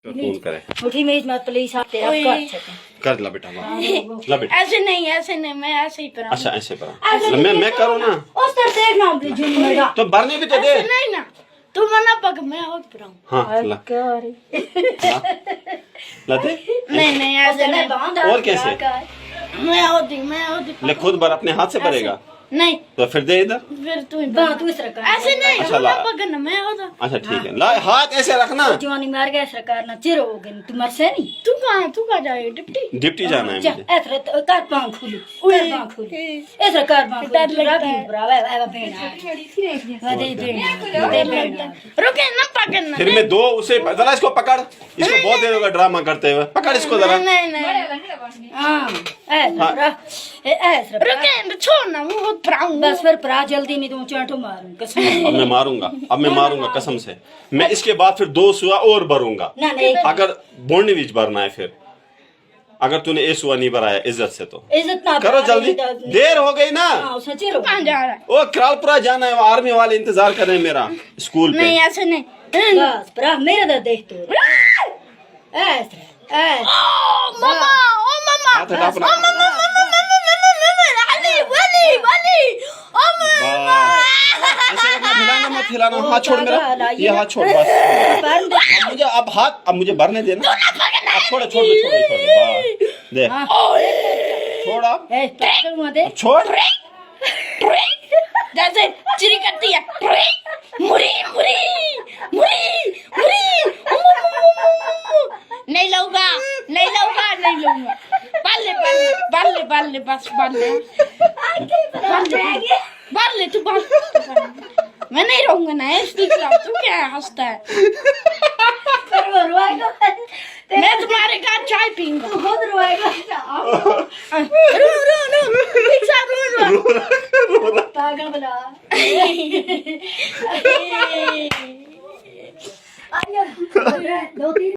Phone करे मुठी में मत प्लीज आप तेरा कर सके कर ला बेटा ला बेटा ऐसे नहीं मैं ऐसे ही पढ़ा अच्छा ऐसे पढ़ा मैं करूँ ना उस तरह देखना बिजुन मेरा तो भरने भी तो दे नहीं ना तू मना पक मैं और पढ़ाऊं हाँ ला क्या रे ला दे नहीं ऐसे मैं नहीं बांध और कैसे? मैं होती ले खुद भर अपने हाथ से भरेगा नहीं तो फिर दे इधर फिर तू ही बांध तू इस तरह कर ऐसे नहीं अच्छा, मना ला। पकड़ना मैं होता अच्छा ठीक है ला हाथ ऐसे रखना जवानी मार गया सरकार ना चिर हो गई तू मर से नहीं तू कहाँ जाए डिप्टी डिप्टी जाना है जा मुझे ऐसे कर पांव खुली कर पांव खुली ऐसे कर पांव खुली डर लगता है। ब्रावा है बहन वादे बहन रुके ना पकड़ना फिर मैं दो उसे जरा इसको पकड़ इसको बहुत देर होगा ड्रामा करते हुए पकड़ इसको जरा नहीं हां ऐसे रुके छोड़ ना मैं और पढ़ाऊंगा बस फिर परा जल्दी नहीं तो चांटो मारूं कसम अब मैं मारूंगा कसम से मैं इसके बाद फिर दो सुआ और भरूंगा ना नहीं अगर बोलने बीच भरना है फिर अगर तूने ये सुआ नहीं भराया इज्जत से तो इज्जत ना करो जल्दी देर हो गई ना हां सच्ची रो कहाँ जा रहा है ओ करालपुरा जाना है वो आर्मी वाले इंतजार कर रहे हैं मेरा स्कूल पे नहीं ऐसे नहीं बस परा मेरा दा देख तो ऐसे ऐसे मामा ओ मामा हाथ हटा अपना ऐसे रखना मत हिलाना हाथ छोड़ मेरा ये हाथ छोड़ बस अब मुझे भरने देना अब छोड़ दे छोड़ अब ए पकड़ दे अब छोड़ जैसे चिरी करती है मुरी मुरी मुरी मुरी नहीं लूंगा बल्ले बस बल्ले तू मैं नहीं रहूंगा ना इसलिए तू क्या हंसता है मैं तुम्हारे घर चाय पीऊंगा खुद रोएगा रो पागल बना आया दो तीन